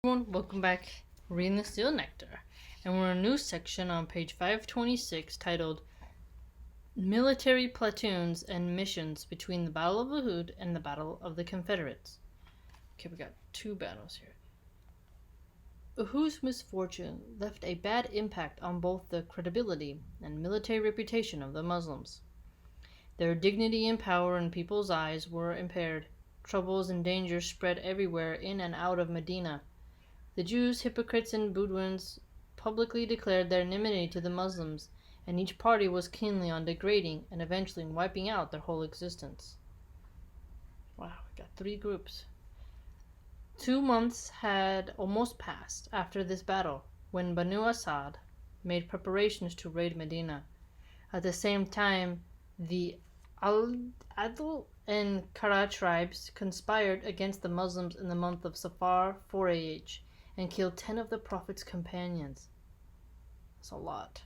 Everyone, welcome back. Reading the Sealed Nectar, and we're in a new section on page 526 titled Military Platoons and Missions Between the Battle of Uhud and the Battle of the Confederates. Okay, we got two battles here. Uhud's misfortune left a bad impact on both the credibility and military reputation of the Muslims. Their dignity and power in people's eyes were impaired. Troubles and dangers spread everywhere in and out of Medina. The Jews, hypocrites, and Bedouins publicly declared their enmity to the Muslims, and each party was keenly on degrading and eventually wiping out their whole existence. Wow, we got three groups. 2 months had almost passed after this battle when Banu Asad made preparations to raid Medina. At the same time, the Al-Adl and Kara tribes conspired against the Muslims in the month of Safar 4AH and killed 10 of the Prophet's companions. That's a lot.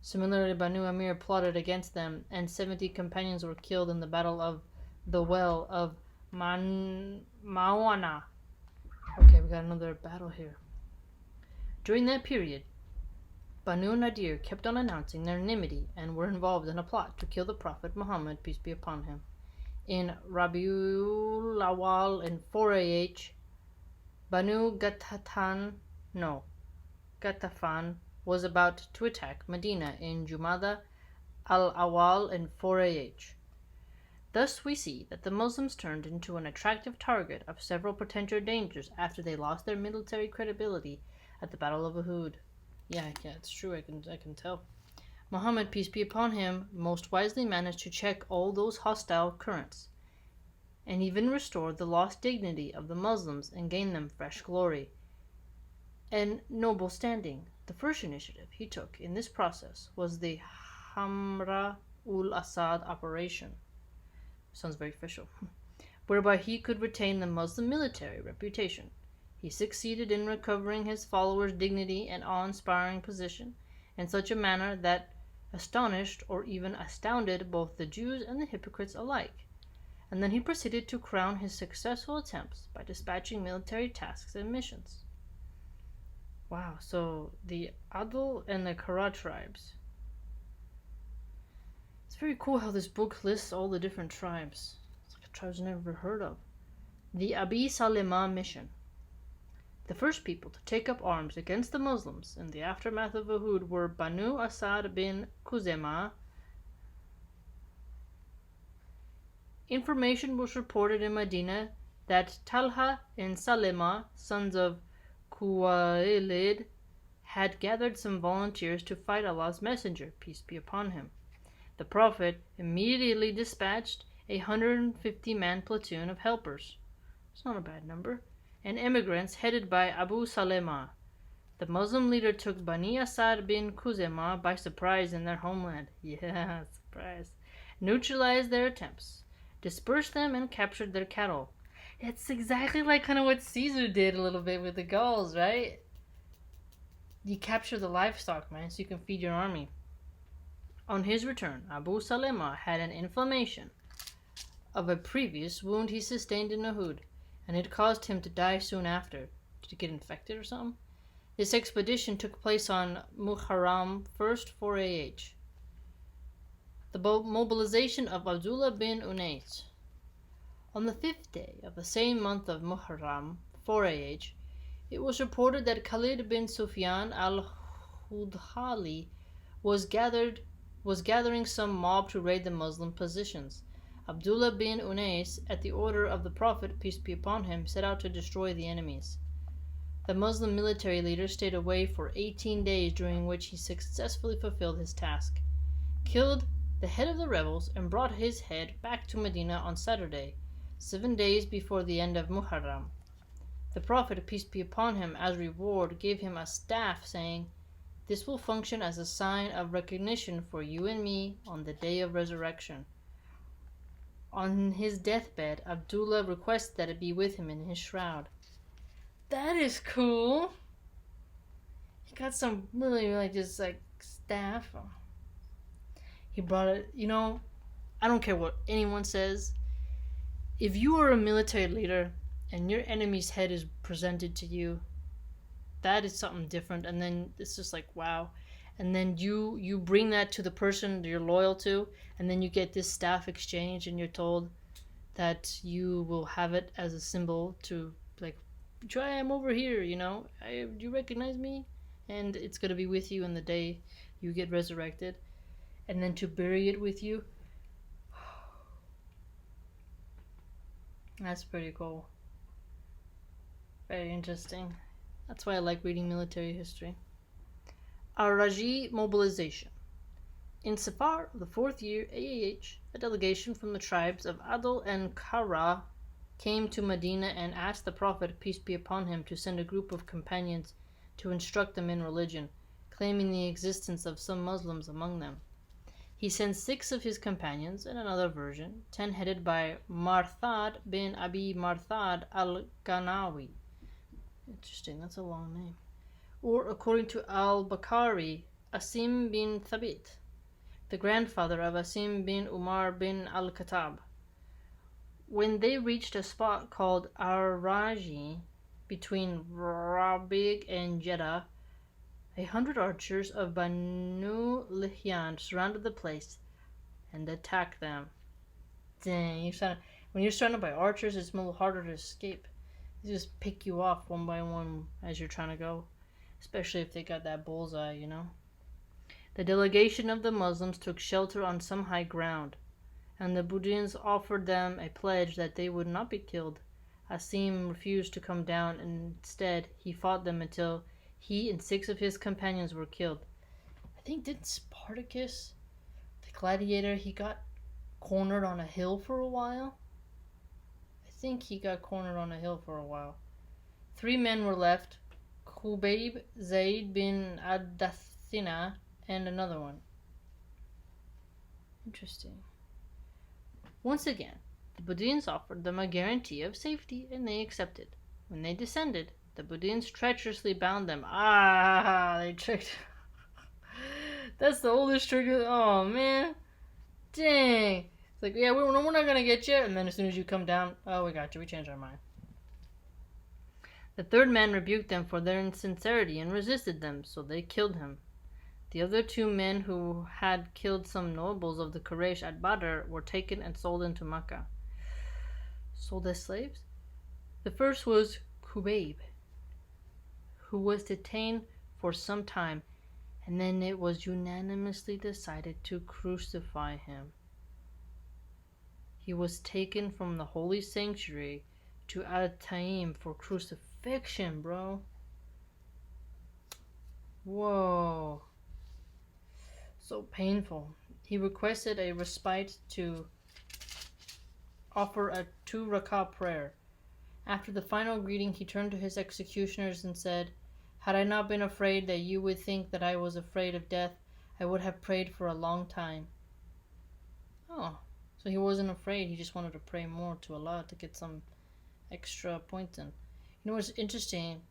Similarly, Banu Amir plotted against them, and 70 companions were killed in the Battle of the Well of Mawana. Okay, we got another battle here. During that period, Banu Nadir kept on announcing their enmity and were involved in a plot to kill the Prophet Muhammad, peace be upon him. In Rabiul Awal in 4AH, Banu Ghatafan was about to attack Medina in Jumada al-Awal in 4AH. Thus we see that the Muslims turned into an attractive target of several potential dangers after they lost their military credibility at the Battle of Uhud. Yeah, it's true, I can tell. Muhammad, peace be upon him, most wisely managed to check all those hostile currents, and even restore the lost dignity of the Muslims and gain them fresh glory and noble standing. The first initiative he took in this process was the Hamra ul Asad operation. Sounds very official. Whereby he could retain the Muslim military reputation. He succeeded in recovering his followers' dignity and awe-inspiring position in such a manner that astonished or even astounded both the Jews and the hypocrites alike. And then he proceeded to crown his successful attempts by dispatching military tasks and missions. Wow, so the Adl and the Kara tribes. It's very cool how this book lists all the different tribes. It's like tribes I've never heard of. The Abi Salima mission. The first people to take up arms against the Muslims in the aftermath of Uhud were Banu Asad bin Kuzema. Information was reported in Medina that Talha and Salima, sons of Khuwaylid, had gathered some volunteers to fight Allah's Messenger, peace be upon him. The Prophet immediately dispatched a 150-man platoon of helpers. It's not a bad number. And immigrants headed by Abu Salema. The Muslim leader took Bani Asad bin Kuzema by surprise in their homeland. Yeah, surprise. Neutralized their attempts, dispersed them, and captured their cattle. It's exactly like kind of what Caesar did a little bit with the Gauls, right? You capture the livestock, man, so you can feed your army. On his return, Abu Salema had an inflammation of a previous wound he sustained in Uhud, and it caused him to die soon after. Did he get infected or something? This expedition took place on Muharram 1st 4AH. The mobilization of Abdullah bin Unais. On the 5th day of the same month of Muharram 4AH, it was reported that Khalid bin Sufyan al-Hudhali was gathering some mob to raid the Muslim positions. Abdullah bin Unais, at the order of the Prophet, peace be upon him, set out to destroy the enemies. The Muslim military leader stayed away for 18 days, during which he successfully fulfilled his task, killed the head of the rebels, and brought his head back to Medina on Saturday, 7 days before the end of Muharram. The Prophet, peace be upon him, as reward, gave him a staff, saying, "This will function as a sign of recognition for you and me on the day of resurrection." On his deathbed, Abdullah requested that it be with him in his shroud. That is cool. He got some really just staff. He brought it, I don't care what anyone says. If you are a military leader and your enemy's head is presented to you, that is something different. And then it's just like, wow. And then you bring that to the person you're loyal to, and then you get this staff exchange, and you're told that you will have it as a symbol to, like, try, I'm over here, do you recognize me? And it's going to be with you in the day you get resurrected, and then to bury it with you. That's pretty cool. Very interesting. That's why I like reading military history. Araji mobilization. In Safar of the 4th year AAH, a delegation from the tribes of Adal and Kara came to Medina and asked the Prophet, peace be upon him, to send a group of companions to instruct them in religion, claiming the existence of some Muslims among them. He sent 6 of his companions, in another version, 10 headed by Marthad bin Abi Marthad al-Ganawi. Interesting, that's a long name. Or, according to al-Bukhari, Asim bin Thabit, the grandfather of Asim bin Umar bin al-Khattab. When they reached a spot called Ar-Raji, between Rabig and Jeddah, 100 archers of Banu Lihyan surrounded the place and attacked them. Dang, when you're surrounded by archers, it's a little harder to escape. They just pick you off one by one as you're trying to go, especially if they got that bullseye, The delegation of the Muslims took shelter on some high ground, and the Bedouins offered them a pledge that they would not be killed. Asim refused to come down, and instead he fought them until he and 6 of his companions were killed. I think, didn't Spartacus, the gladiator, he got cornered on a hill for a while? I think he got cornered on a hill for a while. 3 men were left, Khubayb, Zayd bin Adathina, and another one. Interesting. Once again, the Bedouins offered them a guarantee of safety, and they accepted. When they descended, the Bedouins treacherously bound them. They tricked. That's the oldest trick. Oh, man. Dang. It's like, yeah, we're not going to get you. And then as soon as you come down, oh, we got you. We changed our mind. The 3rd man rebuked them for their insincerity and resisted them, so they killed him. The other 2 men who had killed some nobles of the Quraysh at Badr were taken and sold into Makkah. Sold as slaves? The first was Khubayb, who was detained for some time, and then it was unanimously decided to crucify him. He was taken from the holy sanctuary to Al-Taim for crucifixion, bro. Whoa. So painful. He requested a respite to offer a 2 rak'ah prayer. After the final greeting, he turned to his executioners and said, "Had I not been afraid that you would think that I was afraid of death, I would have prayed for a long time." Oh, so he wasn't afraid. He just wanted to pray more to Allah to get some extra points in. You know what's interesting?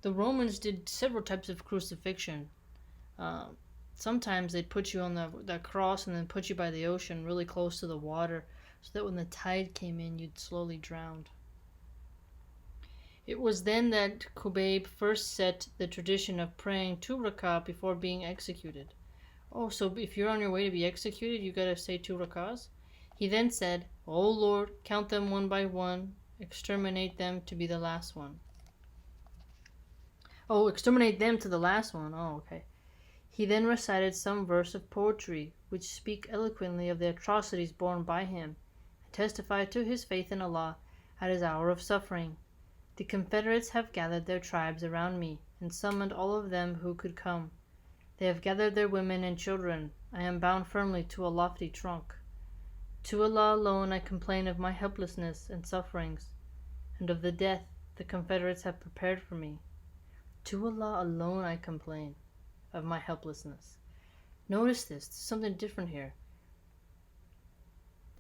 The Romans did several types of crucifixion. Sometimes they'd put you on the cross and then put you by the ocean really close to the water so that when the tide came in, you'd slowly drown. It was then that Khubayb first set the tradition of praying 2 rak'ah before being executed. Oh, so if you're on your way to be executed, you gotta say 2 rak'ahs? He then said, "O Lord, count them one by one, exterminate them to be the last one." Oh, exterminate them to the last one. Oh, okay. He then recited some verse of poetry, which speak eloquently of the atrocities borne by him, and testified to his faith in Allah at his hour of suffering. "The Confederates have gathered their tribes around me, and summoned all of them who could come. They have gathered their women and children. I am bound firmly to a lofty trunk. To Allah alone I complain of my helplessness and sufferings, and of the death the Confederates have prepared for me. To Allah alone I complain of my helplessness." Notice this. There's something different here.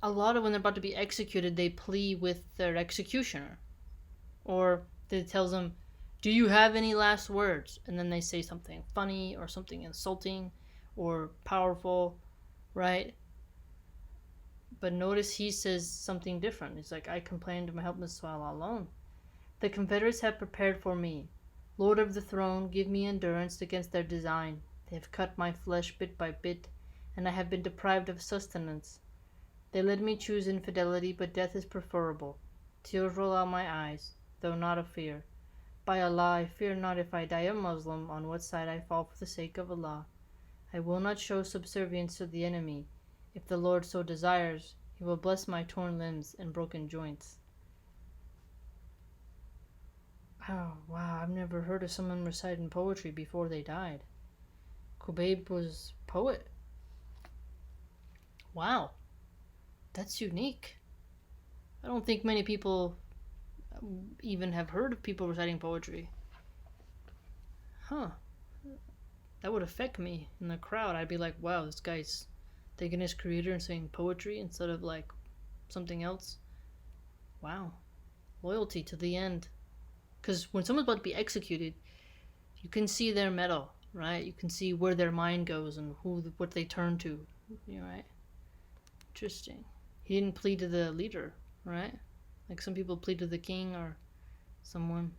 A lot of when they're about to be executed, they plea with their executioner. Or it tells them, "Do you have any last words?" And then they say something funny or something insulting or powerful, right? But notice he says something different. He's like, "I complained of my helplessness to Allah alone. The Confederates have prepared for me. Lord of the throne, give me endurance against their design. They have cut my flesh bit by bit, and I have been deprived of sustenance. They let me choose infidelity, but death is preferable. Tears roll out my eyes, though not of fear. By Allah, I fear not if I die a Muslim, on what side I fall for the sake of Allah. I will not show subservience to the enemy. If the Lord so desires, He will bless my torn limbs and broken joints. Oh, wow, I've never heard of someone reciting poetry before they died. Khubayb was a poet. Wow, that's unique. I don't think many people even have heard of people reciting poetry. Huh. That would affect me in the crowd. I'd be like, wow, this guy's thinking his creator and saying poetry instead of like something else. Wow. Loyalty to the end. Because when someone's about to be executed, you can see their mettle, right? You can see where their mind goes and what they turn to, right? Interesting. He didn't plead to the leader, right? Like some people plead to the king or someone.